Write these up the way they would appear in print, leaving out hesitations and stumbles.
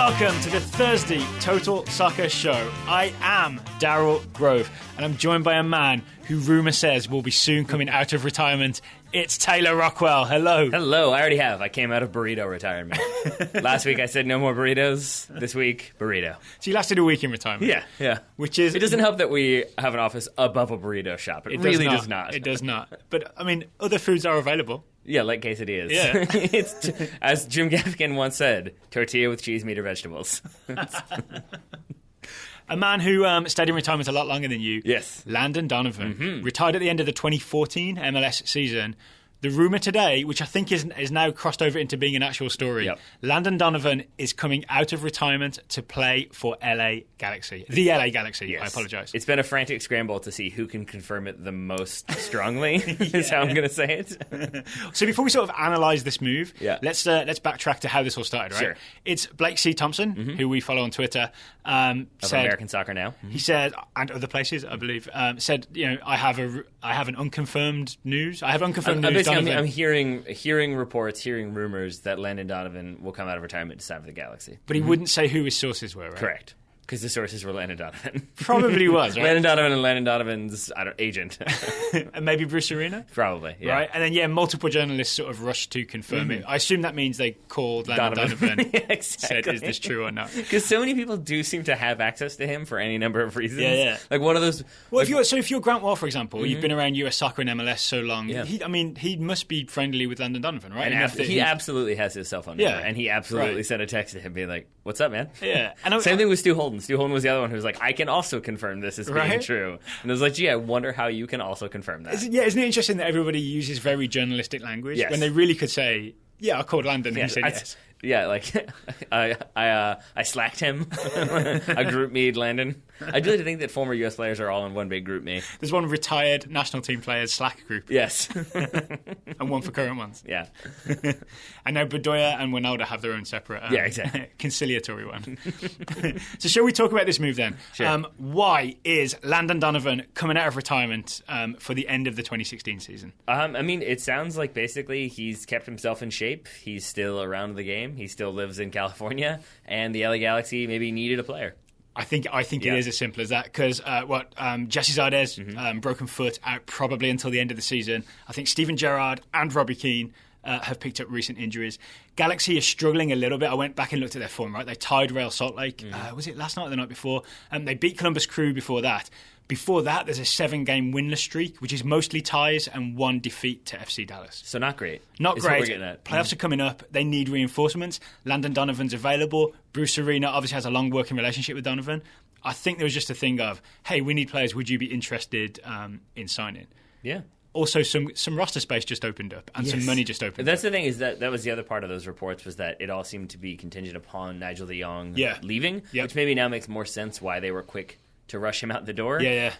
welcome to the Thursday Total Soccer Show. I am Daryl Grove, and I'm joined by a man who rumour says will be soon coming out of retirement. It's Taylor Rockwell. Hello. Hello. I already have. I came out of burrito retirement. Last week I said no more burritos. This week, burrito. So you lasted a week in retirement. Yeah. Which is... It doesn't help that we have an office above a burrito shop. It really does not. It does not. But, I mean, other foods are available. Yeah, like quesadillas. Yeah. As Jim Gaffigan once said, tortilla with cheese, meat, or vegetables. A man who stayed in retirement a lot longer than you. Yes. Landon Donovan. Retired at the end of the 2014 MLS season. The rumour today, which I think is now crossed over into being an actual story, Landon Donovan is coming out of retirement to play for LA Galaxy. The LA Galaxy, yes. I apologise. It's been a frantic scramble to see who can confirm it the most strongly, is how I'm going to say it. So before we sort of analyse this move, let's backtrack to how this all started, right? Sure. It's Blake C. Thompson, who we follow on Twitter, of American Soccer Now. He said, and other places, I believe, said, I have an unconfirmed news. I have unconfirmed news. I'm hearing reports, hearing rumors that Landon Donovan will come out of retirement to sign for the Galaxy. But he wouldn't say who his sources were, right? Correct. Because the sources were Landon Donovan. Probably was, right? Landon Donovan and Landon Donovan's agent. And maybe Bruce Arena? Probably, yeah. Right? And then, multiple journalists sort of rushed to confirm it. I assume that means they called Landon Donovan said, is this true or not? Because so many people do seem to have access to him for any number of reasons. Yeah. Like one of those... Well, if you're Grant Wahl, for example, you've been around US soccer and MLS so long, he must be friendly with Landon Donovan, right? And he absolutely has his cell phone number. And he absolutely sent a text to him being like, what's up, man? Yeah. Same thing with Stu Holden. Stu Holden was the other one who was like, I can also confirm this is being true. And I was like, gee, I wonder how you can also confirm that. Isn't it interesting that everybody uses very journalistic language when they really could say, I called Landon and he said yes. Yeah, like I slacked him. I group me'd Landon. I do like to think that former U.S. players are all in one big group me. There's one retired national team players Slack group. Yes. And one for current ones. Yeah. And now Bedoya and Winalda have their own separate exactly. conciliatory one. So shall we talk about this move then? Sure. Why is Landon Donovan coming out of retirement for the end of the 2016 season? I mean, it sounds like basically he's kept himself in shape. He's still around the game. He still lives in California, and the LA Galaxy maybe needed a player. I think it is as simple as that because Jesse Zardes, broken foot, out probably until the end of the season. I think Steven Gerrard and Robbie Keane have picked up recent injuries. Galaxy is struggling a little bit. I went back and looked at their form, right? They tied Real Salt Lake. Was it last night or the night before? They beat Columbus Crew before that. Before that, there's a 7-game winless streak, which is mostly ties and one defeat to FC Dallas. So not great. Not is great. What we're getting at. Playoffs are coming up. They need reinforcements. Landon Donovan's available. Bruce Arena obviously has a long working relationship with Donovan. I think there was just a thing of, hey, we need players. Would you be interested in signing? Yeah. Also, some roster space just opened up and some money just opened up. That's the thing is that was the other part of those reports was that it all seemed to be contingent upon Nigel de Jong leaving, which maybe now makes more sense why they were quick to rush him out the door. Yeah.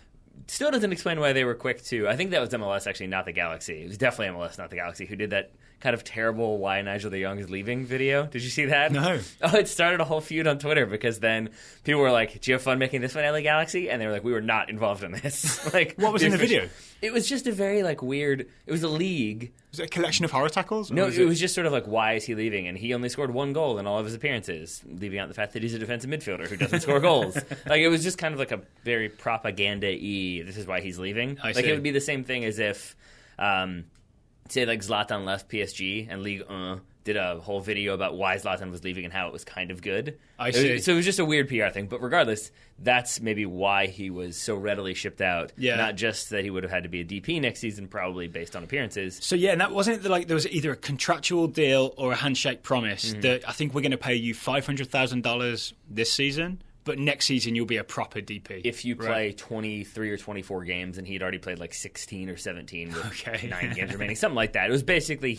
Still doesn't explain why they were quick to... I think that was MLS, actually, not the Galaxy. It was definitely MLS, not the Galaxy, who did that kind of terrible why Nigel de Jong is leaving video. Did you see that? No. Oh, it started a whole feud on Twitter because then people were like, do you have fun making this one LA Galaxy? And they were like, we were not involved in this. Like, what was in the video? It was just a very, weird... It was a league... Was it a collection of horror tackles? No, it was just sort of like, why is he leaving? And he only scored one goal in all of his appearances, leaving out the fact that he's a defensive midfielder who doesn't score goals. It was just kind of like a very propaganda-y, this is why he's leaving. It would be the same thing as if, say, Zlatan left PSG and Ligue 1 did a whole video about why Zlatan was leaving and how it was kind of good. I see. So it was just a weird PR thing. But regardless, that's maybe why he was so readily shipped out. Yeah. Not just that he would have had to be a DP next season, probably based on appearances. So, and that wasn't there was either a contractual deal or a handshake promise that I think we're going to pay you $500,000 this season. But next season, you'll be a proper DP. If you play 23 or 24 games, and he'd already played 16 or 17 with 9 games remaining, something like that. It was basically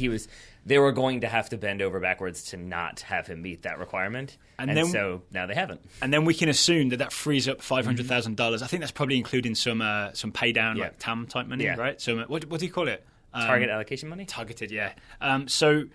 they were going to have to bend over backwards to not have him meet that requirement. And so now they haven't. And then we can assume that frees up $500,000. I think that's probably including some pay down, like TAM type money, right? So what do you call it? Target allocation money? Targeted, yeah. So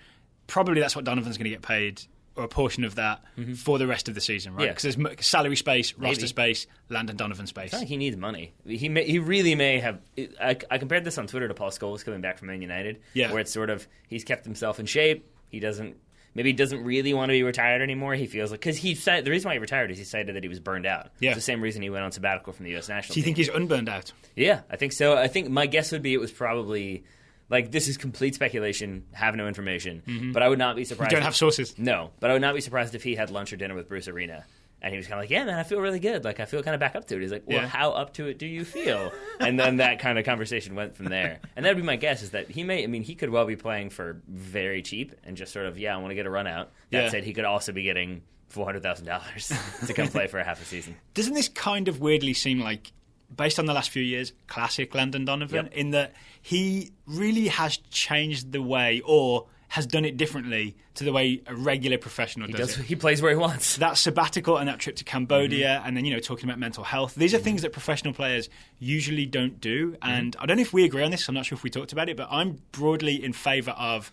probably that's what Donovan's going to get paid, or a portion of that, for the rest of the season, right? Because there's salary space, roster space, Landon Donovan space. I think he needs money. He really may have... I compared this on Twitter to Paul Scholes coming back from Man United, where it's sort of, he's kept himself in shape, he doesn't... maybe doesn't really want to be retired anymore. He feels like, because the reason why he retired is he cited that he was burned out. Yeah. It's the same reason he went on sabbatical from the U.S. national team. Do you think he's unburned out? Yeah, I think so. I think my guess would be it was probably, like, this is complete speculation, have no information, but I would not be surprised. You don't have sources? No, but I would not be surprised if he had lunch or dinner with Bruce Arena. And he was kind of like, yeah, man, I feel really good. Like, I feel kind of back up to it. He's like, well, how up to it do you feel? And then that kind of conversation went from there. And that would be my guess, is that he could well be playing for very cheap and just sort of, I want to get a run out. That said, he could also be getting $400,000 to come play for a half a season. Doesn't this kind of weirdly seem like, based on the last few years, classic Landon Donovan, in that he really has changed the way, or has done it differently to the way a regular professional does it. He plays where he wants. That sabbatical and that trip to Cambodia, and then, talking about mental health. These are things that professional players usually don't do. And I don't know if we agree on this. I'm not sure if we talked about it, but I'm broadly in favour of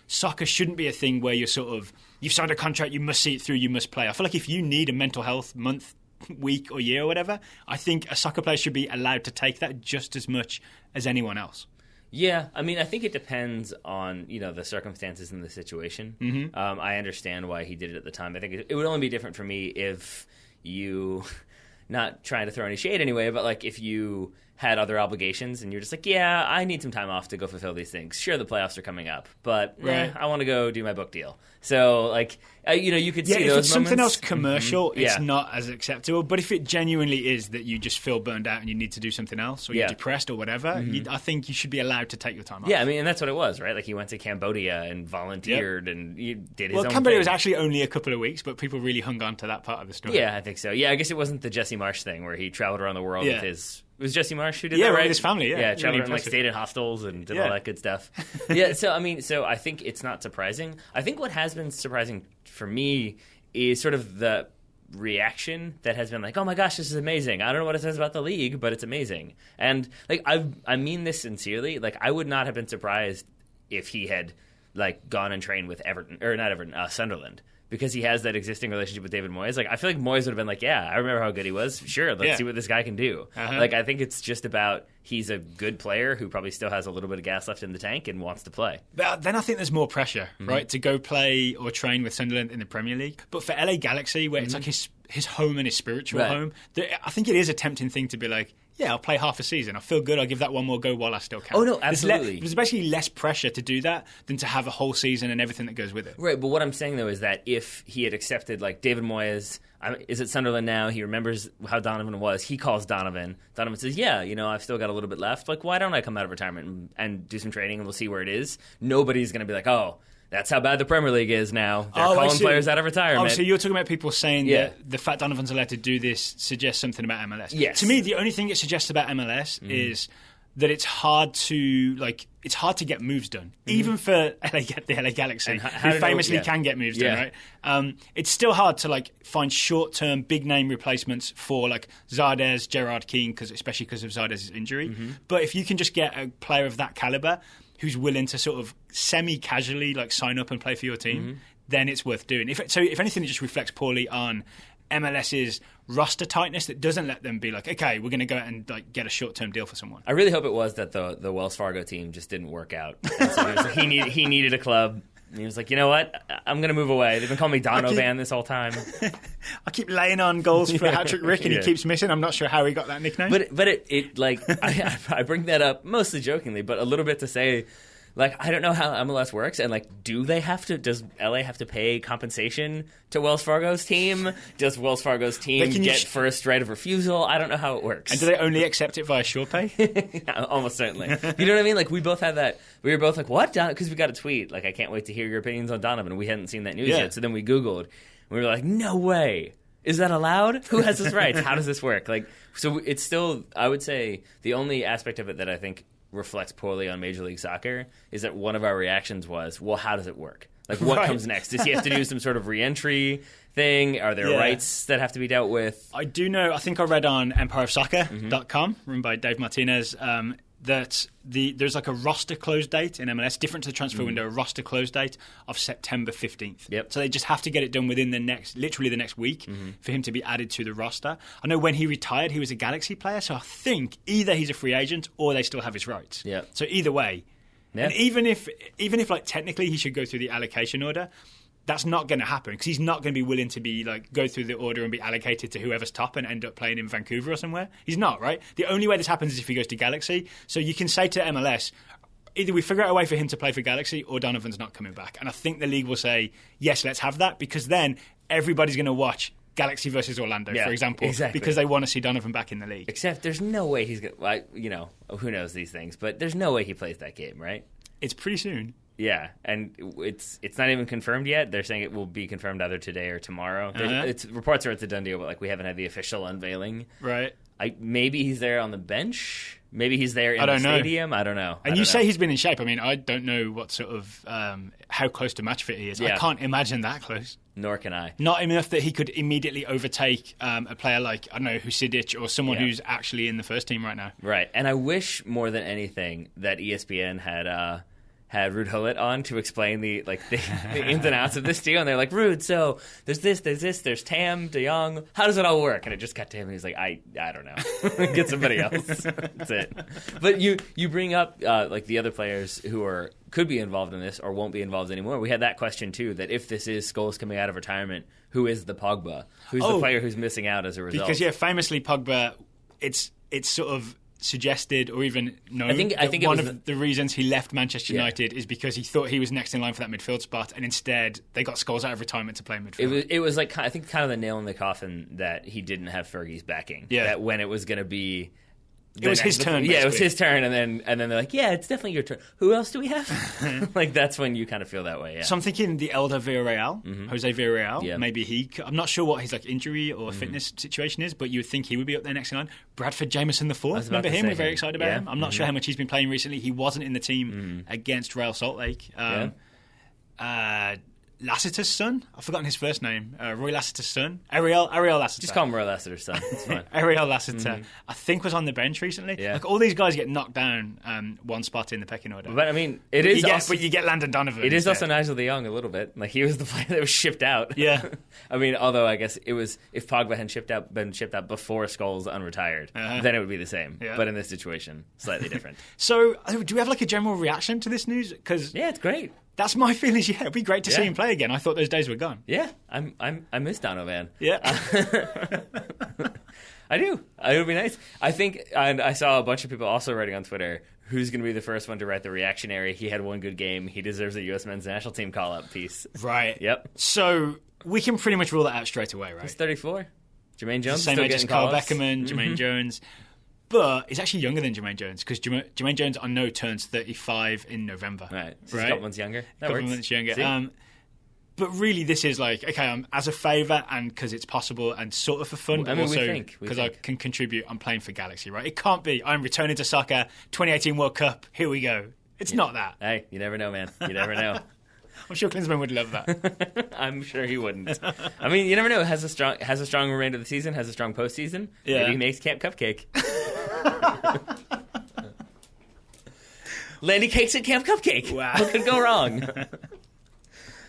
soccer shouldn't be a thing where you've signed a contract, you must see it through, you must play. I feel like if you need a mental health month, week or year or whatever, I think a soccer player should be allowed to take that just as much as anyone else. Yeah, I mean, I think it depends on, the circumstances and the situation. I understand why he did it at the time. I think it would only be different for me if you, not trying to throw any shade anyway, but like if you had other obligations and you're just like, yeah, I need some time off to go fulfill these things. Sure, the playoffs are coming up, but I want to go do my book deal. So, like, you could see those moments. If it's something else commercial, it's not as acceptable. But if it genuinely is that you just feel burned out and you need to do something else, or you're depressed or whatever, I think you should be allowed to take your time off. Yeah, I mean, and that's what it was, right? Like, he went to Cambodia and volunteered and he did his own Cambodia thing. was actually only a couple of weeks, but people really hung on to that part of the story. Yeah, I think so. Yeah, I guess it wasn't the Jesse Marsh thing where he traveled around the world with his... It was Jesse Marsh who did that, right? With his family, Yeah, traveled around, stayed in hostels and did all that good stuff. So I think it's not surprising. I think what has been surprising for me is sort of the reaction that has been like, oh my gosh, this is amazing. I don't know what it says about the league, but it's amazing. And like I mean this sincerely. Like, I would not have been surprised if he had like gone and trained with Sunderland. Because he has that existing relationship with David Moyes. Like, I feel like Moyes would have been like, yeah, I remember how good he was. Sure, let's see what this guy can do. Like, I think it's just about he's a good player who probably still has a little bit of gas left in the tank and wants to play. But then I think there's more pressure, right, to go play or train with Sunderland in the Premier League. But for LA Galaxy, where it's like his home and his spiritual home, I think it is a tempting thing to be like, yeah, I'll play half a season. I feel good. I'll give that one more go while I still can. Oh, no, absolutely. There's basically less pressure to do that than to have a whole season and everything that goes with it. Right, but what I'm saying, though, is that if he had accepted, like, David Moyes is at Sunderland now, he remembers how Donovan was, he calls Donovan. Donovan says, yeah, I've still got a little bit left. Like, why don't I come out of retirement and do some training and we'll see where it is? Nobody's going to be like, oh, that's how bad the Premier League is now. They're calling players out of retirement. Oh, so you're talking about people saying that the fact Donovan's allowed to do this suggests something about MLS. Yes. To me, the only thing it suggests about MLS is that it's hard to get moves done, even for the LA Galaxy, who famously can get moves done. Right? It's still hard to find short-term, big-name replacements for Zardes, Gerard Keane, especially because of Zardes' injury. But if you can just get a player of that caliber who's willing to sort of semi-casually sign up and play for your team, then it's worth doing. If anything, it just reflects poorly on MLS's roster tightness that doesn't let them be like, okay, we're going to go out and get a short-term deal for someone. I really hope it was that the Wells Fargo team just didn't work out. And so he needed a club. And he was like, you know what? I'm going to move away. They've been calling me Donovan this whole time. I keep laying on goals for Hat-Trick Rick, and he keeps missing. I'm not sure how he got that nickname. But I bring that up mostly jokingly, but a little bit to say, I don't know how MLS works, and does LA have to pay compensation to Wells Fargo's team? Does Wells Fargo's team get first right of refusal? I don't know how it works. And do they only accept it via SurePay? Almost certainly. You know what I mean? We both had that. We were both like, what? Because we got a tweet. I can't wait to hear your opinions on Donovan. We hadn't seen that news yet, so then we Googled. And we were like, no way. Is that allowed? Who has this rights? How does this work? So it's still, I would say, the only aspect of it that I think reflects poorly on Major League Soccer is that one of our reactions was, well, how does it work? What comes next? Does he have to do some sort of re-entry thing? Are there rights that have to be dealt with? I do know, I think I read on empireofsoccer.com, run by Dave Martinez, that there's a roster close date in MLS, different to the transfer window, a roster close date of September 15th. Yep. So they just have to get it done within literally the next week for him to be added to the roster. I know when he retired, he was a Galaxy player, so I think either he's a free agent or they still have his rights. Yep. So either way. Yep. And even if technically he should go through the allocation order, that's not going to happen because he's not going to be willing to be like go through the order and be allocated to whoever's top and end up playing in Vancouver or somewhere. He's not, right? The only way this happens is if he goes to Galaxy. So you can say to MLS, either we figure out a way for him to play for Galaxy or Donovan's not coming back. And I think the league will say, yes, let's have that, because then everybody's going to watch Galaxy versus Orlando, for example, because they want to see Donovan back in the league. Except there's no way he's going to, who knows these things, but there's no way he plays that game, right? It's pretty soon. Yeah, and it's not even confirmed yet. They're saying it will be confirmed either today or tomorrow. It's reports are it's a done deal, but like we haven't had the official unveiling. Right. Maybe he's there on the bench. Maybe he's there in the stadium. I don't know. And you say he's been in shape. I mean, I don't know what sort of how close to match fit he is. Yeah. I can't imagine that close. Nor can I. Not enough that he could immediately overtake a player like, I don't know, Husidic or someone who's actually in the first team right now. Right. And I wish more than anything that ESPN had Ruud Gullit on to explain the ins and outs of this deal, and they're like, Ruud, so there's this, there's Tam, De Jong, how does it all work? And it just got to him, and he's like, I don't know, get somebody else. That's it. But you bring up the other players who could be involved in this or won't be involved anymore. We had that question too, that if this is Scholes coming out of retirement, who is the Pogba? Who's the player who's missing out as a result? Because famously Pogba, it's sort of suggested or even known I think one of the reasons he left Manchester United is because he thought he was next in line for that midfield spot, and instead they got Scholes out of retirement to play midfield. It was like, I think, kind of the nail in the coffin that he didn't have Fergie's backing. Yeah. That when it was going to be... It was his turn. Yeah, it was his turn, and then they're like, yeah, it's definitely your turn. Who else do we have? That's when you kind of feel that way, yeah. So I'm thinking the elder Villarreal, Jose Villarreal, maybe I'm not sure what his injury or fitness situation is, but you would think he would be up there next in line. Bradford Jamieson IV, remember him? We're very excited about him. I'm not sure how much he's been playing recently. He wasn't in the team against Real Salt Lake. Lassiter's son? I've forgotten his first name. Roy Lassiter's son? Ariel Lassiter. Just call him Roy Lassiter's son. It's fine. Ariel Lassiter, I think, was on the bench recently. Yeah. All these guys get knocked down one spot in the pecking order. But I mean, but you get Landon Donovan. It is also Nigel de Jong a little bit. He was the player that was shipped out. Yeah. I mean, although I guess it was, if Pogba had been shipped out before Scholes unretired, then it would be the same. Yeah. But in this situation, slightly different. So, do we have a general reaction to this news? Yeah, it's great. That's my feelings. Yeah, it'd be great to see him play again. I thought those days were gone. Yeah, I miss Donovan. Yeah, I do. It would be nice. I think, and I saw a bunch of people also writing on Twitter, who's going to be the first one to write the reactionary, he had one good game, he deserves a U.S. men's national team call-up piece. Right. Yep. So we can pretty much rule that out straight away, right? He's 34. Jermaine Jones, same age as Carl Beckerman, Jermaine Jones. But he's actually younger than Jermaine Jones, because Jermaine Jones, I know, turns 35 in November. Right. So he's a couple months younger. That couple months younger. But really, this is as a favour and because it's possible and sort of for fun, but also because I can contribute, I'm playing for Galaxy, right? It can't be, I'm returning to soccer, 2018 World Cup, here we go. It's not that. Hey, you never know, man. You never know. I'm sure Klinsmann would love that. I'm sure he wouldn't. I mean, you never know. Has a strong remainder of the season, has a strong postseason. Yeah. Maybe he makes Camp Cupcake. Landy Cakes at Camp Cupcake. Wow. What could go wrong?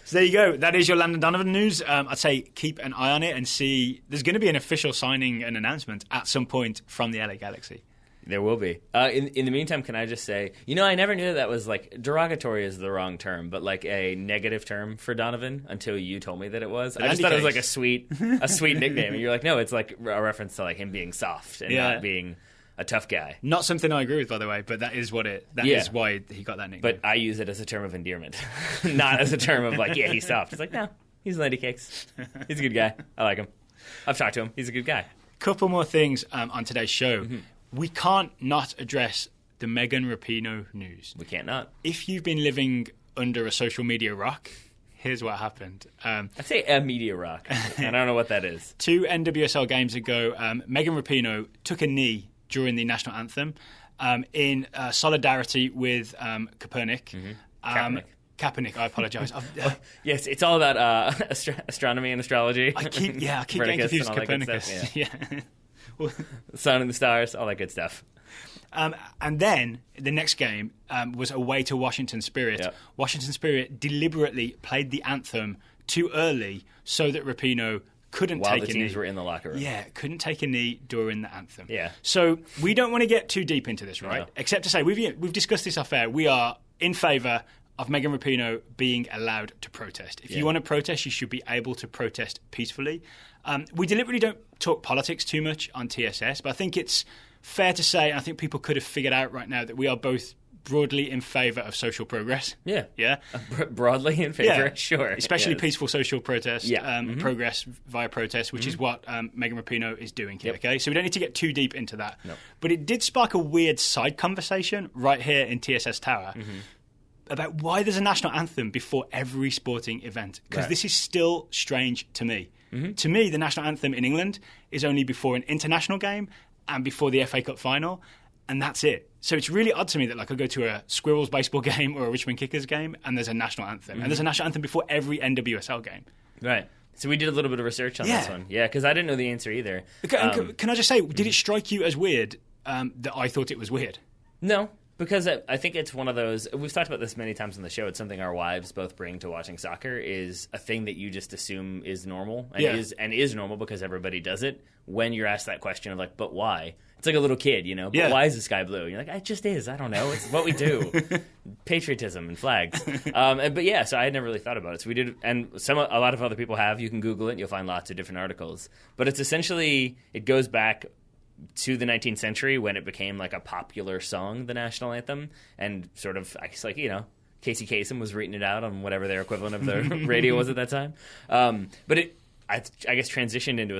So there you go. That is your Landon Donovan news. I'd say keep an eye on it and see. There's going to be an official signing and announcement at some point from the LA Galaxy. There will be. In the meantime, can I just say, I never knew that was derogatory is the wrong term, but a negative term for Donovan until you told me that it was. I just thought it was a sweet nickname. And you're like, no, it's a reference to him being soft and not being a tough guy. Not something I agree with, by the way, but that is is why he got that nickname. But I use it as a term of endearment, not as a term of he's soft. It's no, he's Landy Cakes. He's a good guy. I like him. I've talked to him. He's a good guy. Couple more things on today's show. Mm-hmm. We can't not address the Megan Rapinoe news. We can't not. If you've been living under a social media rock, here's what happened. I'd say a media rock. I don't know what that is. 2 NWSL games ago, Megan Rapinoe took a knee during the National Anthem in solidarity with Kaepernick. Mm-hmm. Kaepernick, I apologise. Yes, it's all about astronomy and astrology. I keep getting confused with Copernicus. Yeah. The sun and the stars, all that good stuff. And then the next game was away to Washington Spirit. Yep. Washington Spirit deliberately played the anthem too early so that Rapinoe couldn't take a knee. While the teams were in the locker room. Yeah, couldn't take a knee during the anthem. Yeah. So we don't want to get too deep into this, right? No. Except to say, we've discussed this off air. We are in favour of Megan Rapinoe being allowed to protest. If you want to protest, you should be able to protest peacefully. We deliberately don't talk politics too much on TSS, but I think it's fair to say, and I think people could have figured out right now, that we are both broadly in favour of social progress. Yeah. Yeah? Broadly in favour, sure. Especially peaceful social protest, progress via protest, which is what Megan Rapinoe is doing here, okay? So we don't need to get too deep into that. No. But it did spark a weird side conversation right here in TSS Tower about why there's a national anthem before every sporting event. Because this is still strange to me. To me, the national anthem in England is only before an international game and before the FA Cup final, and that's it. So it's really odd to me that I go to a Squirrels baseball game or a Richmond Kickers game and there's a national anthem. And there's a national anthem before every NWSL game. Right. So we did a little bit of research on this one. Yeah, because I didn't know the answer either. Can I just say, did it strike you as weird that I thought it was weird? No, because I think it's one of those... We've talked about this many times on the show. It's something our wives both bring to watching soccer, is a thing that you just assume is normal and is normal because everybody does it. When you're asked that question of but why? It's like a little kid, But why is the sky blue? And you're like, it just is. I don't know. It's what we do. Patriotism and flags. So I had never really thought about it. So we did, and a lot of other people have. You can Google it and you'll find lots of different articles. But it's essentially, it goes back to the 19th century when it became a popular song, the national anthem, and sort of, I guess, Casey Kasem was reading it out on whatever their equivalent of the radio was at that time. But it, I guess, transitioned into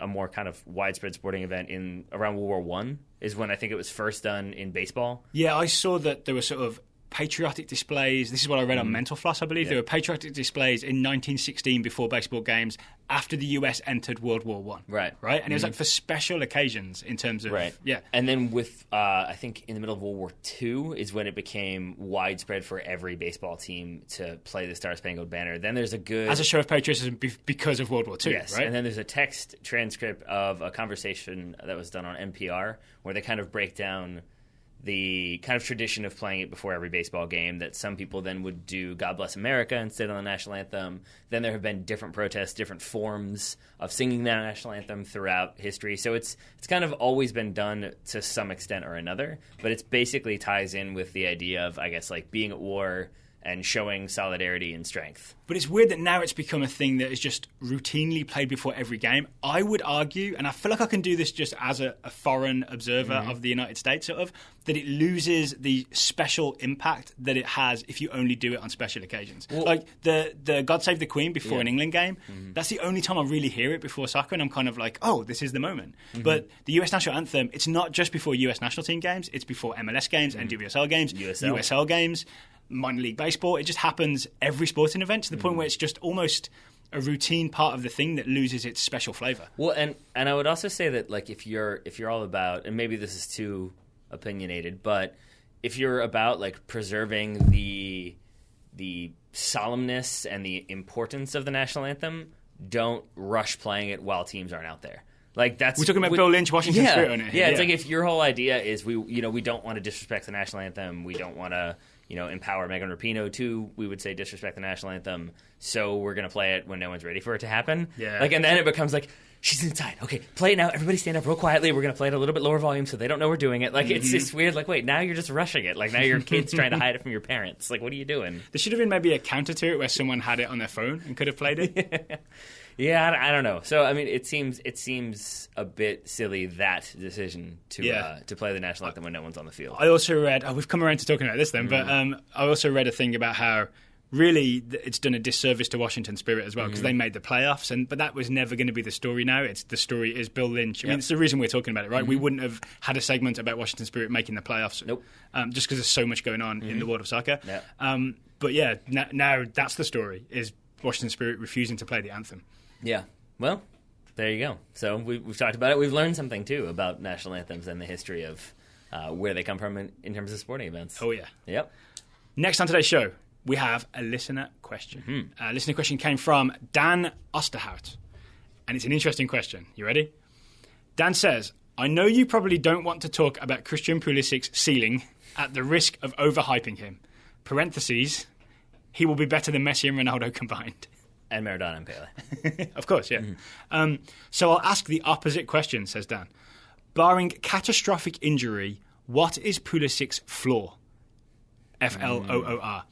a more kind of widespread sporting event around World War I is when I think it was first done in baseball. Yeah, I saw that there were sort of patriotic displays. This is what I read on Mental Floss, I believe. There were patriotic displays in 1916 before baseball games after the US entered World War I. Right? And it was for special occasions in terms of... Right. Yeah. And then with, I think in the middle of World War II is when it became widespread for every baseball team to play the Star-Spangled Banner. Then there's a good... As a show of patriotism because of World War II, yes. right? And then there's a text transcript of a conversation that was done on NPR where they kind of break down the kind of tradition of playing it before every baseball game, that some people then would do God Bless America instead of the national anthem. Then there have been different protests, different forms of singing the national anthem throughout history. So it's kind of always been done to some extent or another, but it's basically ties in with the idea of, I guess, being at war and showing solidarity and strength. But it's weird that now it's become a thing that is just routinely played before every game. I would argue, and I feel like I can do this just as a foreign observer of the United States, sort of, that it loses the special impact that it has if you only do it on special occasions. Well, the God Save the Queen before an England game, that's the only time I really hear it before soccer, and I'm kind of like, oh, this is the moment. But the US National Anthem, it's not just before US National Team games, it's before MLS games, NWSL games, USL games, minor league baseball. It just happens every sporting event to the point where it's just almost a routine part of the thing that loses its special flavour. Well, and I would also say that if you're all about, and maybe this is too opinionated, but if you're about preserving the solemnness and the importance of the national anthem, don't rush playing it while teams aren't out there. We're talking about Bill Lynch, Washington Spirit on it. Yeah, it's if your whole idea is we don't want to disrespect the national anthem, we don't want to empower Megan Rapinoe too, we would say disrespect the national anthem, so we're going to play it when no one's ready for it to happen. Yeah. And then it becomes she's inside. Okay, play it now. Everybody stand up real quietly. We're going to play it a little bit lower volume so they don't know we're doing it. It's just weird. Wait, now you're just rushing it. Now your kid's trying to hide it from your parents. What are you doing? There should have been maybe a counter to it where someone had it on their phone and could have played it. Yeah, I don't know. So I mean, it seems a bit silly, that decision to play the national anthem when no one's on the field. I also read. We've come around to talking about this then, but I also read a thing about how really it's done a disservice to Washington Spirit as well because they made the playoffs, but that was never going to be the story. Now the story is Bill Lynch. I mean, it's the reason we're talking about it, right? We wouldn't have had a segment about Washington Spirit making the playoffs, nope. Just because there's so much going on in the world of soccer. Yeah. But yeah, now that's the story: is Washington Spirit refusing to play the anthem. Yeah. Well, there you go. So we've talked about it. We've learned something, too, about national anthems and the history of where they come from in terms of sporting events. Oh, yeah. Yep. Next on today's show, we have a listener question. A listener question came from Dan Osterhout, and it's an interesting question. You ready? Dan says, I know you probably don't want to talk about Christian Pulisic's ceiling at the risk of overhyping him. Parentheses, he will be better than Messi and Ronaldo combined. And Maradona and Pele. Of course, yeah. So I'll ask the opposite question, says Dan. Barring catastrophic injury, what is Pulisic's floor? Floor.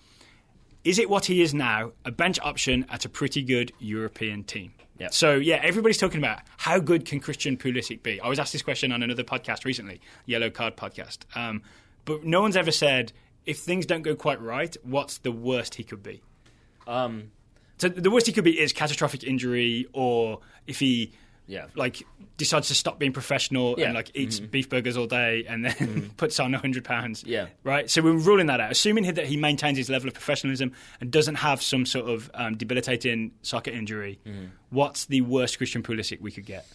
is it what he is now, a bench option at a pretty good European team? Yep. So, everybody's talking about how good can Christian Pulisic be? I was asked this question on another podcast recently, Yellow Card podcast. But no one's ever said, if things don't go quite right, what's the worst he could be? So the worst he could be is catastrophic injury, or if he decides to stop being professional and eats beef burgers all day and then puts on 100 pounds. Yeah. Right? So we're ruling that out. Assuming that he maintains his level of professionalism and doesn't have some sort of debilitating soccer injury, what's the worst Christian Pulisic we could get?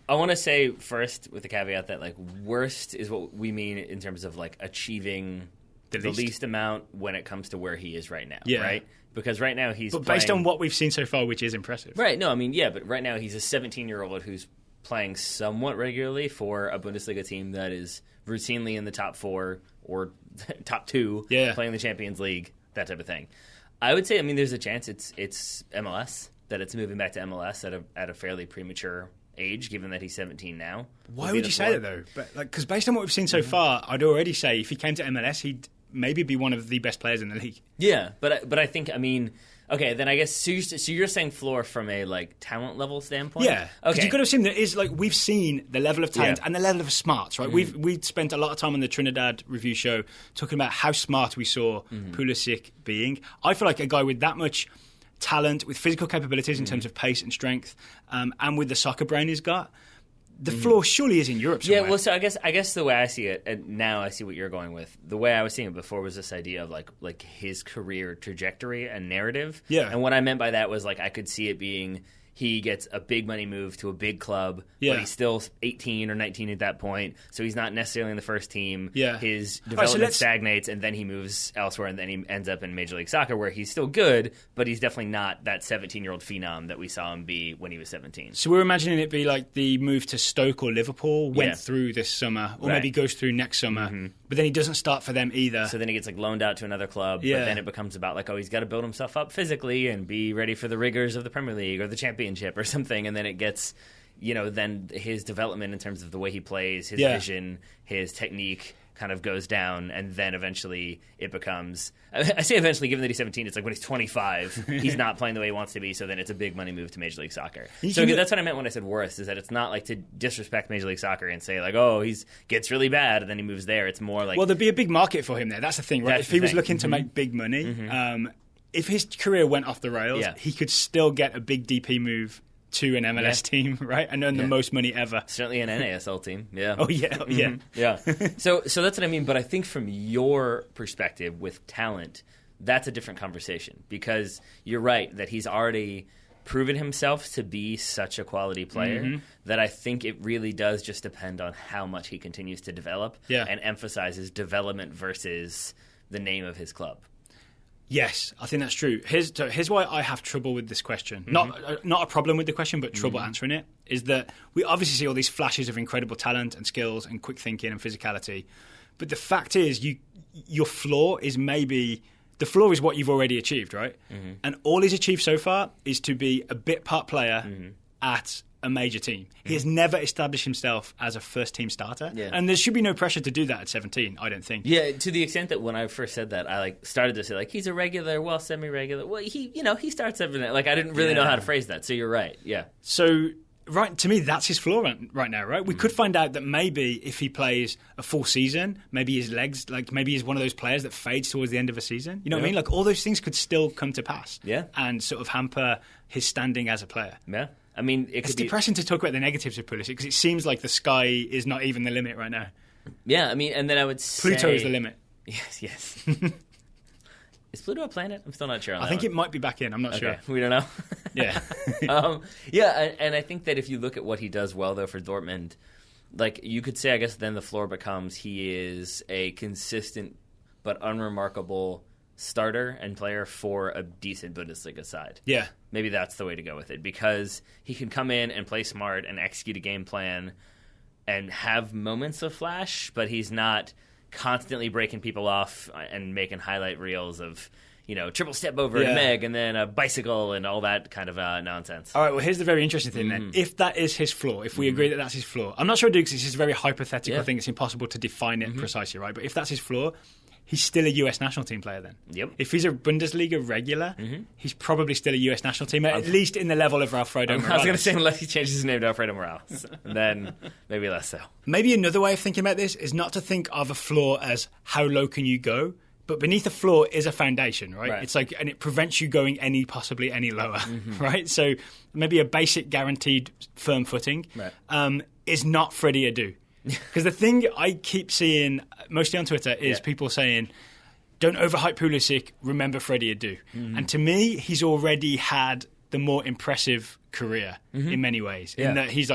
I want to say first, with the caveat that worst is what we mean in terms of achieving the least amount when it comes to where he is right now. Yeah. Right? Because right now he's based on what we've seen so far, which is impressive. Right. No, I mean, but right now he's a 17-year-old who's playing somewhat regularly for a Bundesliga team that is routinely in the top 4 or top 2, playing the Champions League, that type of thing. I would say, there's a chance it's MLS, that it's moving back to MLS at a fairly premature age, given that he's 17 now. Why would you say that, though? Because based on what we've seen so far, I'd already say if he came to MLS, he'd maybe be one of the best players in the league. Yeah, but I think, okay, then I guess, so you're saying floor from a, talent level standpoint? Yeah, because you've got to assume there is, we've seen the level of talent and the level of smarts, right? We've spent a lot of time on the Trinidad review show talking about how smart we saw Pulisic being. I feel like a guy with that much talent, with physical capabilities in terms of pace and strength, and with the soccer brain he's got, the floor surely is in Europe somewhere. Yeah, well, so I guess the way I see it, and now I see what you're going with, the way I was seeing it before was this idea of like his career trajectory and narrative. Yeah. And what I meant by that was I could see it being he gets a big money move to a big club, but he's still 18 or 19 at that point, so he's not necessarily in the first team. Yeah. His development stagnates, and then he moves elsewhere, and then he ends up in Major League Soccer, where he's still good, but he's definitely not that 17-year-old phenom that we saw him be when he was 17. So we're imagining it be like the move to Stoke or Liverpool went through this summer, or maybe goes through next summer, but then he doesn't start for them either. So then he gets loaned out to another club, but then it becomes about he's got to build himself up physically and be ready for the rigors of the Premier League or the Championship or something, and then it gets, then his development in terms of the way he plays, his vision, his technique kind of goes down, and then eventually it becomes, I say eventually, given that he's 17, it's when he's 25, he's not playing the way he wants to be, so then it's a big money move to Major League Soccer. So that's what I meant when I said worst, is that it's not to disrespect Major League Soccer and say he gets really bad and then he moves there. It's more well, there'd be a big market for him there. That's the thing, right? If he was looking to make big money, if his career went off the rails, he could still get a big DP move to an MLS team, right? And earn the most money ever. Certainly an NASL team, yeah. Oh, yeah. Yeah. So that's what I mean, but I think from your perspective with talent, that's a different conversation, because you're right that he's already proven himself to be such a quality player that I think it really does just depend on how much he continues to develop and emphasizes development versus the name of his club. Yes, I think that's true. Here's why I have trouble with this question. Not a problem with the question, but trouble answering it, is that we obviously see all these flashes of incredible talent and skills and quick thinking and physicality. But the fact is, your floor is the floor is what you've already achieved, right? And all he's achieved so far is to be a bit part player at a major team. He has never established himself as a first-team starter, and there should be no pressure to do that at 17, I don't think. Yeah, to the extent that when I first said that, I started to say he's a regular, well, semi-regular. Well, he starts every night. I didn't really know how to phrase that. So you're right. Yeah. So right, to me, that's his floor right now, right? We could find out that maybe if he plays a full season, maybe his legs, maybe he's one of those players that fades towards the end of a season. You know what I mean? All those things could still come to pass. Yeah. And sort of hamper his standing as a player. Yeah. It's depressing to talk about the negatives of Pulisic, because it seems like the sky is not even the limit right now. Yeah, and then I would say Pluto is the limit. Yes. Is Pluto a planet? I'm still not sure on that. I think it might be back in. I'm not sure. We don't know. Yeah. And I think that if you look at what he does well, though, for Dortmund, you could say, I guess, then the floor becomes he is a consistent but unremarkable starter and player for a decent Bundesliga side. Yeah. Maybe that's the way to go with it, because he can come in and play smart and execute a game plan and have moments of flash, but he's not constantly breaking people off and making highlight reels of, triple step over to Meg and then a bicycle and all that kind of nonsense. All right, well, here's the very interesting thing then. If that is his flaw, if we agree that that's his flaw, I'm not sure I do, because it's just a very hypothetical thing. It's impossible to define it precisely, right? But if that's his flaw, he's still a US national team player then. Yep. If he's a Bundesliga regular, he's probably still a US national team, at least in the level of Alfredo Morales. I was going to say, unless he changes his name to Alfredo Morales, then maybe less so. Maybe another way of thinking about this is not to think of a floor as how low can you go, but beneath the floor is a foundation, right? It's like, and it prevents you going possibly any lower, right? So maybe a basic guaranteed firm footing is not Freddie Adu. Because the thing I keep seeing, mostly on Twitter, is people saying, don't overhype Pulisic, remember Freddie Adu. And to me, he's already had the more impressive career in many ways. In that he's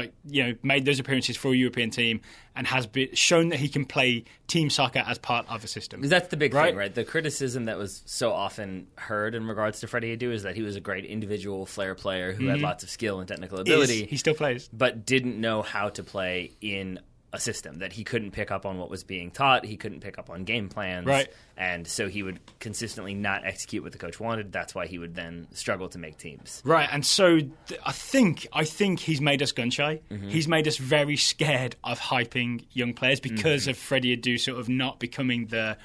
made those appearances for a European team and has shown that he can play team soccer as part of a system. That's the big thing, right? The criticism that was so often heard in regards to Freddie Adu is that he was a great individual flair player who had lots of skill and technical ability. He still plays. But didn't know how to play in a system, that he couldn't pick up on what was being taught, he couldn't pick up on game plans, and so he would consistently not execute what the coach wanted. That's why he would then struggle to make teams. Right, and so I think he's made us gun-shy. He's made us very scared of hyping young players because of Freddie Adu sort of not becoming the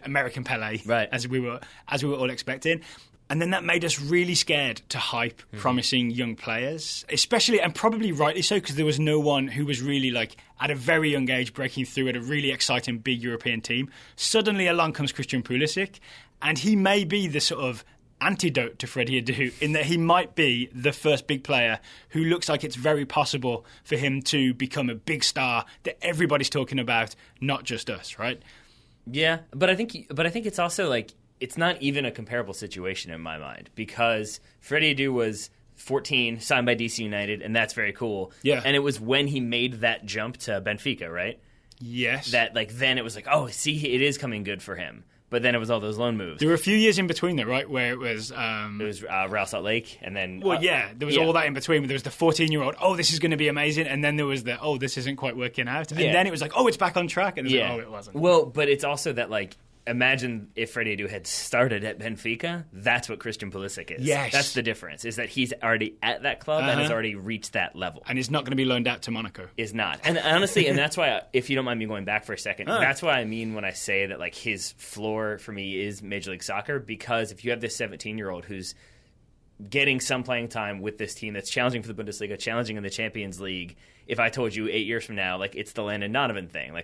American Pele, as we were all expecting. And then that made us really scared to hype promising young players, especially, and probably rightly so, because there was no one who was really, at a very young age, breaking through at a really exciting big European team. Suddenly along comes Christian Pulisic, and he may be the sort of antidote to Freddie Adu in that he might be the first big player who looks like it's very possible for him to become a big star that everybody's talking about, not just us, right? Yeah, but I think it's also it's not even a comparable situation in my mind, because Freddie Adu was 14, signed by DC United, and that's very cool. Yeah. And it was when he made that jump to Benfica, right? Yes. That then it was it is coming good for him. But then it was all those loan moves. There were a few years in between there, right, where it was... Real Salt Lake, and then... Well, there was all that in between. There was the 14-year-old, this is going to be amazing, and then there was the, this isn't quite working out. And then it was it's back on track, and it wasn't. Well, but it's also that, imagine if Freddie Adu had started at Benfica, that's what Christian Pulisic is. Yes. That's the difference, is that he's already at that club and has already reached that level. And is not going to be loaned out to Monaco. Is not. And honestly, and that's why, if you don't mind me going back for a second, that's what I mean when I say that his floor for me is Major League Soccer, because if you have this 17-year-old who's getting some playing time with this team that's challenging for the Bundesliga, challenging in the Champions League, if I told you 8 years from now, it's the Landon Donovan thing,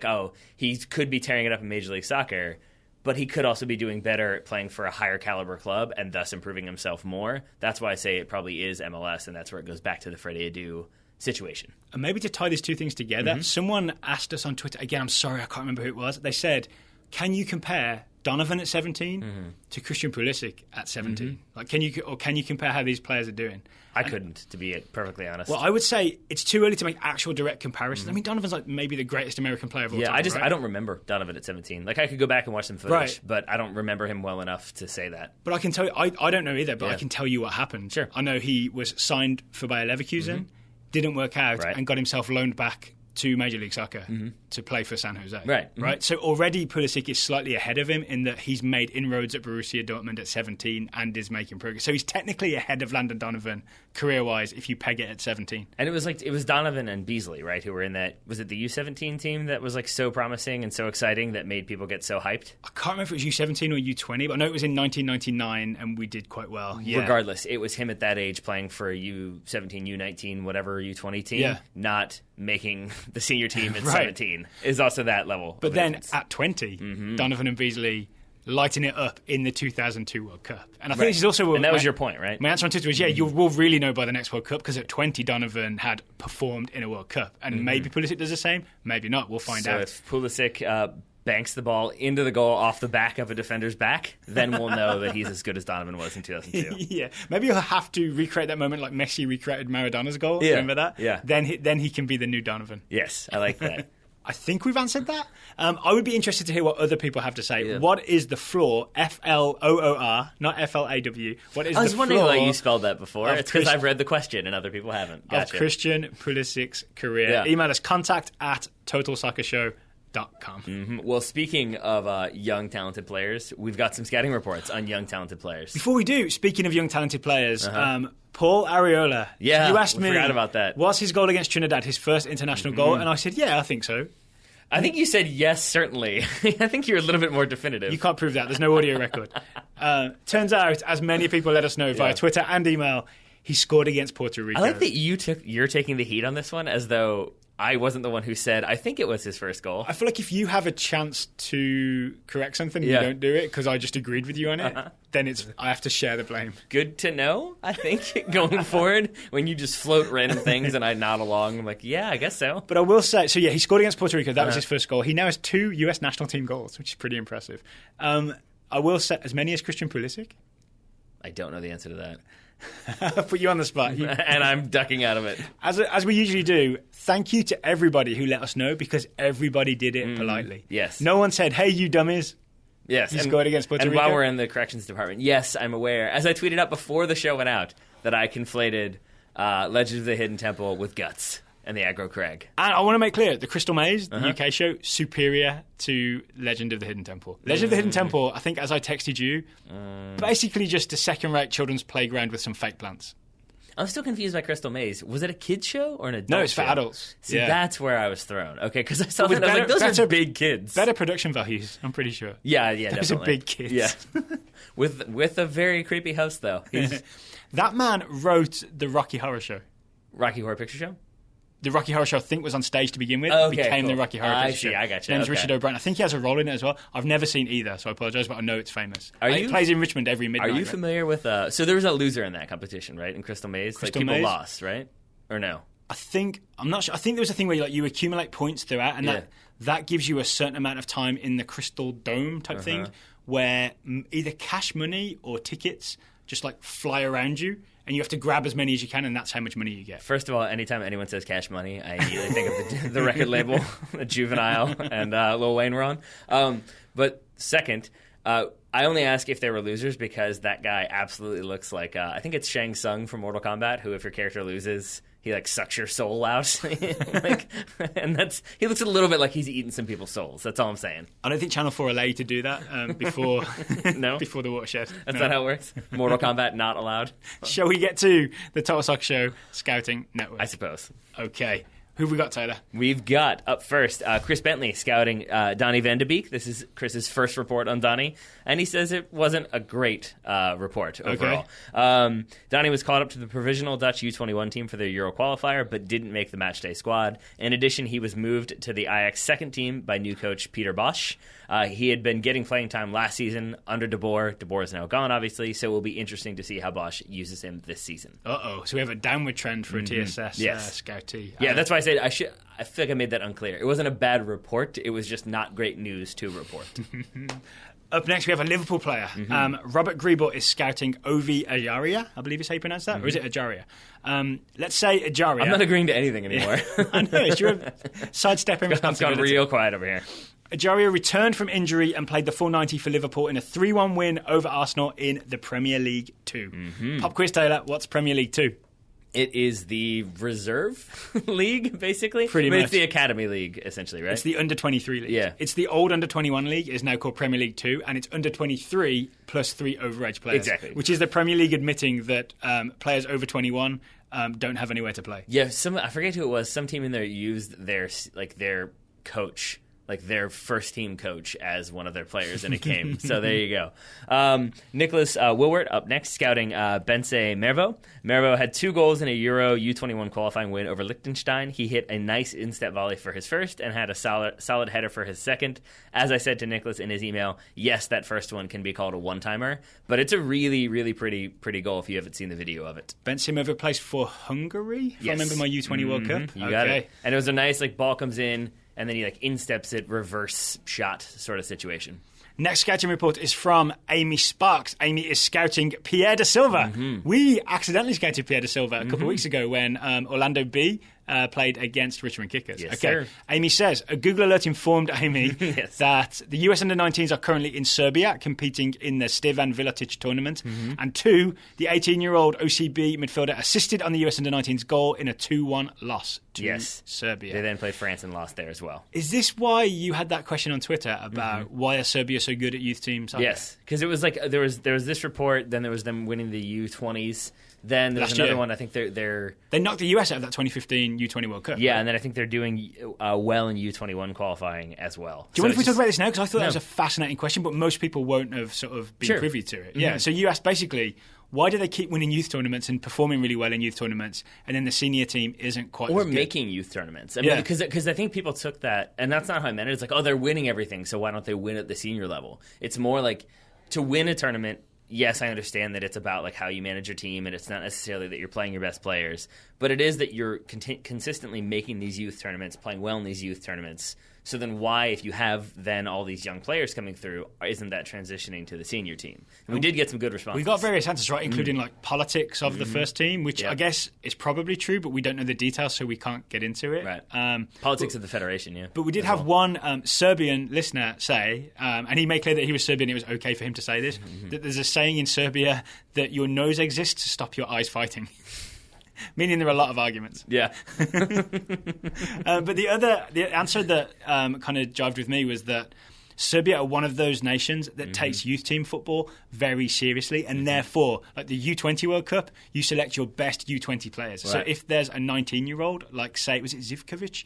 he could be tearing it up in Major League Soccer, but he could also be doing better at playing for a higher caliber club and thus improving himself more. That's why I say it probably is MLS, and that's where it goes back to the Freddie Adu situation. And maybe to tie these two things together, someone asked us on Twitter, again, I'm sorry, I can't remember who it was, they said, can you compare Donovan at 17 to Christian Pulisic at 17? Can you compare how these players are doing? I couldn't, to be perfectly honest. Well, I would say it's too early to make actual direct comparisons. I mean, Donovan's maybe the greatest American player of all time. I don't remember Donovan at 17. I could go back and watch some footage, but I don't remember him well enough to say that. But I can tell you, I don't know either, but I can tell you what happened. Sure. I know he was signed for Bayer Leverkusen, didn't work out, and got himself loaned back to Major League Soccer to play for San Jose. Right. So already Pulisic is slightly ahead of him in that he's made inroads at Borussia Dortmund at 17 and is making progress. So he's technically ahead of Landon Donovan career-wise if you peg it at 17. And it was Donovan and Beasley, right, who were in that, was it the U17 team that was so promising and so exciting that made people get so hyped? I can't remember if it was U17 or U20, but I know it was in 1999 and we did quite well. Yeah. Regardless, it was him at that age playing for a U17, U19, whatever U20 team, not making the senior team at 17 is also that level. But then at 20, Donovan and Beasley lighting it up in the 2002 World Cup. And I think this is also... And that was your point, right? My answer on Twitter was, you will really know by the next World Cup, because at 20, Donovan had performed in a World Cup. And maybe Pulisic does the same, maybe not. We'll find out. So if Pulisic banks the ball into the goal off the back of a defender's back, then we'll know that he's as good as Donovan was in 2002. Yeah. Maybe he'll have to recreate that moment like Messi recreated Maradona's goal. Yeah. Remember that? Yeah. Then he can be the new Donovan. Yes, I like that. I think we've answered that. I would be interested to hear what other people have to say. Yeah. What is the floor, Floor, not FLAW? What is the floor? I was wondering why you spelled that before. It's because I've read the question and other people haven't. Gotcha. Of Christian Pulisic's career. Yeah. Email us contact@totalsoccershow.com. Well, speaking of young talented players, we've got some scouting reports on young talented players. Before we do, speaking of young talented players, Paul Arriola. Yeah, you asked me, forgot about that. Was his goal against Trinidad his first international goal? And I said, yeah, I think so. I think you said yes, certainly. I think you're a little bit more definitive. You can't prove that. There's no audio record. Turns out, as many people let us know via Twitter and email, he scored against Puerto Rico. I like that you're taking the heat on this one, as though I wasn't the one who said, I think it was his first goal. I feel like if you have a chance to correct something and you don't do it because I just agreed with you on it, then I have to share the blame. Good to know, I think, going forward, when you just float random things and I nod along. I'm like, yeah, I guess so. But I will say, he scored against Puerto Rico. That was his first goal. He now has 2 US national team goals, which is pretty impressive. I will say, as many as Christian Pulisic. I don't know the answer to that. I'll put you on the spot. And I'm ducking out of it. As we usually do, thank you to everybody who let us know, because everybody did it politely. Yes. No one said, hey, you dummies. Yes. You scored against Puerto Rico. And while we're in the corrections department, yes, I'm aware, as I tweeted out before the show went out, that I conflated Legend of the Hidden Temple with Guts and the Aggro Crag. And I want to make clear, the Crystal Maze, the UK show, superior to Legend of the Hidden Temple. Legend of the Hidden Temple, I think as I texted you, basically just a second-rate children's playground with some fake plants. I'm still confused by Crystal Maze. Was it a kid's show or an adult No, it's show? for adults. See, that's where I was thrown. Okay, because I saw that, I was like, those are big kids. Better production values, I'm pretty sure. Yeah, Those definitely. are big kids. Yeah. With a very creepy host, though. That man wrote the Rocky Horror Show. Rocky Horror Picture Show? The Rocky Horror Show, I think, was on stage to begin with. Became the Rocky Horror Picture Show. I got you. His name's Richard O'Brien. I think he has a role in it as well. I've never seen either, so I apologise, but I know it's famous. He plays in Richmond every midnight. Are you familiar with... so there was a loser in that competition, right, in Crystal Maze? People lost, right? Or no? I'm not sure. I think there was a thing where you accumulate points throughout, and that gives you a certain amount of time in the Crystal Dome type thing, where either cash money or tickets just fly around you, and you have to grab as many as you can, and that's how much money you get. First of all, anytime anyone says cash money, I immediately think of the record label that Juvenile and Lil Wayne were on. But second, I only ask if they were losers because that guy absolutely looks like, I think it's Shang Tsung from Mortal Kombat, who if your character loses, he sucks your soul out. And he looks a little bit like he's eating some people's souls. That's all I'm saying. I don't think Channel 4 allow you to do that before before the watershed. That's not how it works? Mortal Kombat not allowed? Shall we get to the Total Soccer Show Scouting Network? I suppose. Okay. Who have we got, Tyler? We've got, up first, Chris Bentley scouting Donny van de Beek. This is Chris's first report on Donny, and he says it wasn't a great report overall. Okay. Donny was called up to the provisional Dutch U21 team for their Euro qualifier, but didn't make the matchday squad. In addition, he was moved to the Ajax second team by new coach Peter Bosz. He had been getting playing time last season under De Boer. De Boer is now gone, obviously, so it will be interesting to see how Bosz uses him this season. So we have a downward trend for a TSS scoutee. Yeah, that's why I said I feel like I made that unclear. It wasn't a bad report. It was just not great news to report. Up next, we have a Liverpool player. Robert Griebel is scouting Ovi Ajaria, I believe is how you pronounce that, or is it Ajaria? Let's say Ajaria. I'm not agreeing to anything anymore. I know, it's your sidestepping responsibility. I've gone real quiet over here. Ajaria returned from injury and played the full 90 for Liverpool in a 3-1 win over Arsenal in the Premier League 2. Pop quiz, Taylor, what's Premier League 2? It is the reserve league, basically. Pretty much. It's the academy league, essentially, right? It's the under-23 league. Yeah. It's the old under-21 league. It's now called Premier League 2, and it's under-23 plus 3 overage players. Exactly. Which is the Premier League admitting that players over 21 don't have anywhere to play. Yeah, I forget who it was. Some team in there used their coach, their first team coach, as one of their players in a game. So there you go. Nicholas Wilwert up next, scouting Bense Mervo. Mervo had 2 goals in a Euro U21 qualifying win over Liechtenstein. He hit a nice instep volley for his first and had a solid header for his second. As I said to Nicholas in his email, yes, that first one can be called a one-timer, but it's a really, really pretty goal if you haven't seen the video of it. Bense Mervo plays for Hungary, if I remember my U20 World Cup. You got it. And it was a nice ball comes in, and then he insteps it, reverse shot sort of situation. Next scouting report is from Amy Sparks. Amy is scouting Pierre da Silva. We accidentally scouted Pierre da Silva a couple of weeks ago when Orlando B played against Richmond Kickers. Yes, sir. Amy says, a Google alert informed Amy that the US Under-19s are currently in Serbia competing in the Stevan Vilatic tournament. And 2, the 18-year-old OCB midfielder assisted on the US Under-19s goal in a 2-1 loss to Serbia. They then played France and lost there as well. Is this why you had that question on Twitter about why are Serbia so good at youth teams? Yes, because it was there was this report, then there was them winning the U20s. Then there's another one. I think they knocked the US out of that 2015 U20 World Cup. Yeah, right? And then I think they're doing well in U21 qualifying as well. Do you want if we talk about this now? Because I thought that was a fascinating question, but most people won't have sort of been privy to it. Yeah. So you asked basically, why do they keep winning youth tournaments and performing really well in youth tournaments, and then the senior team isn't quite as good? Or making youth tournaments. I mean, because I think people took that, and that's not how I meant it. It's like, oh, they're winning everything, so why don't they win at the senior level? It's more like, to win a tournament, yes, I understand that it's about like how you manage your team, and it's not necessarily that you're playing your best players, but it is that you're consistently making these youth tournaments, playing well in these youth tournaments. So then why, if you have then all these young players coming through, isn't that transitioning to the senior team? And we did get some good responses. We got various answers, right, including like politics of the first team, which I guess is probably true, but we don't know the details, so we can't get into it. Right. Politics of the federation, yeah. But we did have one Serbian listener say, and he made clear that he was Serbian, it was okay for him to say this, that there's a saying in Serbia that your nose exists to stop your eyes fighting. Meaning there are a lot of arguments. Yeah. But the answer that kind of jived with me was that Serbia are one of those nations that takes youth team football very seriously, and therefore, like the U20 World Cup, you select your best U20 players. Right. So if there's a 19-year-old, like say, was it Zivkovic,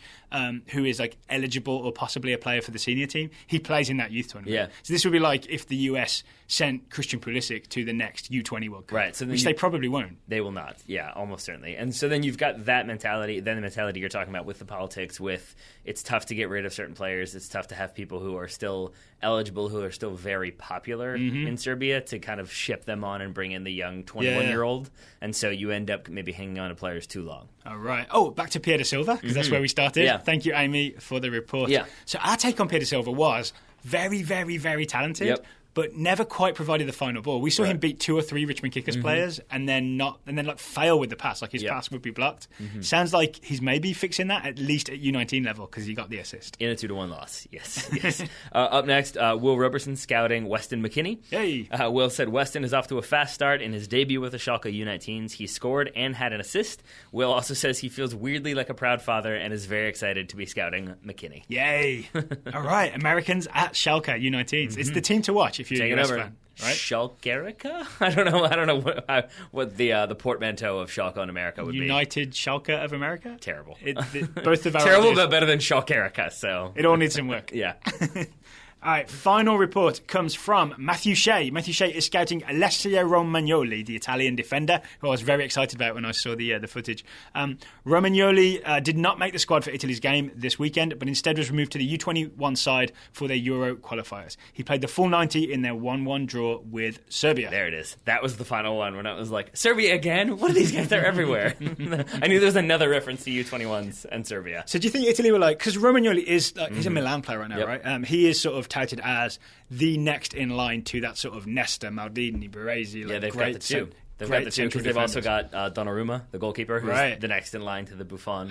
who is like eligible or possibly a player for the senior team, he plays in that youth tournament. Yeah. So this would be like if the US sent Christian Pulisic to the next U20 World Cup, right? So which they probably won't. They will not. Yeah, almost certainly. And so then you've got that mentality. Then the mentality you're talking about with the politics, with it's tough to get rid of certain players. It's tough to have people who are still eligible, who are still very popular in Serbia, to kind of ship them on and bring in the young 21-year-old. And so you end up maybe hanging on to players too long. All right. Oh, back to Pierre da Silva, because that's where we started. Yeah. Thank you, Amy, for the report. Yeah. So our take on Pierre da Silva was very, very, very talented. But never quite provided the final ball. We saw him beat 2 or 3 Richmond Kickers players, and then like fail with the pass. Like his pass would be blocked. Sounds like he's maybe fixing that at least at U19 level, because he got the assist in a 2-1 loss. Yes. Up next, Will Robertson scouting Weston McKennie. Hey. Will said Weston is off to a fast start in his debut with the Schalke U19s. He scored and had an assist. Will also says he feels weirdly like a proud father and is very excited to be scouting McKennie. Yay! All right, Americans at Schalke U19s. It's the team to watch if you're a US fan. Right? Schalkerica? I don't know what the portmanteau of Schalke in America would be. United Schalke of America? Terrible. Both of our terrible, ideas. but better than Schalkerica. So it all needs some work. Yeah. All right, final report comes from Matthew Shea. Matthew Shea is scouting Alessio Romagnoli, the Italian defender, who I was very excited about when I saw the footage. Romagnoli did not make the squad for Italy's game this weekend, but instead was removed to the U21 side for their Euro qualifiers. He played the full 90 in their 1-1 draw with Serbia. There it is. That was the final one when I was like, Serbia again? What are these guys? They're everywhere. I knew there was another reference to U21s and Serbia. So do you think Italy were like, because Romagnoli is, he's a Milan player right now, right? He is sort of touted as the next in line to that sort of Nesta, Maldini, Baresi. They've got the two. They've got the two because they've also got Donnarumma, the goalkeeper, who's the next in line to the Buffon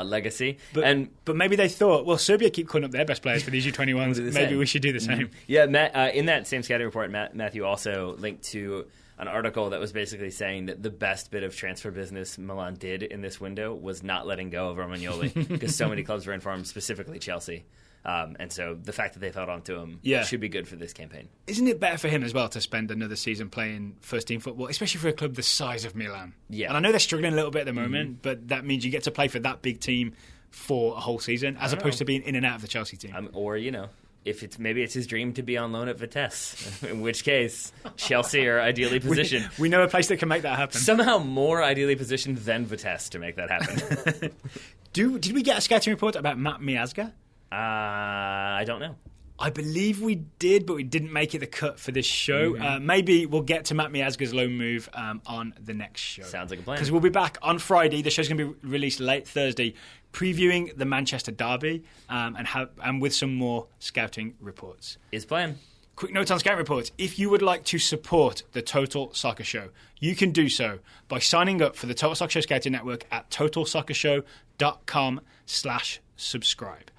legacy. But maybe they thought, well, Serbia keep calling up their best players for these U21s. Maybe we should do the same. Yeah, Matt, in that same scouting report, Matthew also linked to an article that was basically saying that the best bit of transfer business Milan did in this window was not letting go of Romagnoli because so many clubs were in for him, specifically Chelsea. And so the fact that they've held on to him should be good for this campaign. Isn't it better for him as well to spend another season playing first-team football, especially for a club the size of Milan? Yeah. And I know they're struggling a little bit at the moment, but that means you get to play for that big team for a whole season, as opposed to being in and out of the Chelsea team. Or, if maybe it's his dream to be on loan at Vitesse, in which case Chelsea are ideally positioned. We know a place that can make that happen. Somehow more ideally positioned than Vitesse to make that happen. Did we get a scouting report about Matt Miazga? I don't know. I believe we did, but we didn't make it the cut for this show. Maybe we'll get to Matt Miazga's loan move on the next show. Sounds like a plan. Because we'll be back on Friday. The show's going to be released late Thursday, previewing the Manchester derby and with some more scouting reports. Is plan. Quick note on scouting reports. If you would like to support the Total Soccer Show, you can do so by signing up for the Total Soccer Show Scouting Network at totalsoccershow.com/subscribe.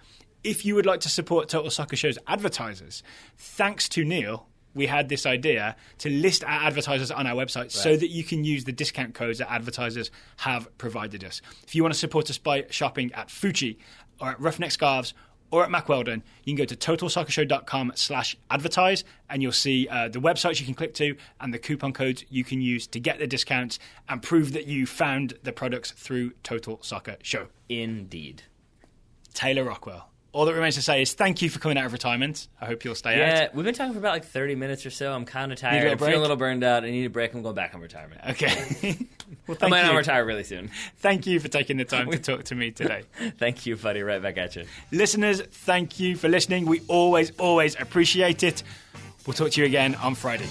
If you would like to support Total Soccer Show's advertisers, thanks to Neil, we had this idea to list our advertisers on our website so that you can use the discount codes that advertisers have provided us. If you want to support us by shopping at Fuji or at Roughneck Scarves or at Mack Weldon, you can go to totalsoccershow.com/advertise and you'll see the websites you can click to and the coupon codes you can use to get the discounts and prove that you found the products through Total Soccer Show. Indeed. Taylor Rockwell. All that remains to say is thank you for coming out of retirement. I hope you'll stay out. Yeah, we've been talking for about 30 minutes or so. I'm kind of tired. I feel a little burned out. I need a break. I'm going back on retirement. Okay. Well, I might not retire really soon. Thank you for taking the time to talk to me today. Thank you, buddy. Right back at you. Listeners, thank you for listening. We always appreciate it. We'll talk to you again on Friday.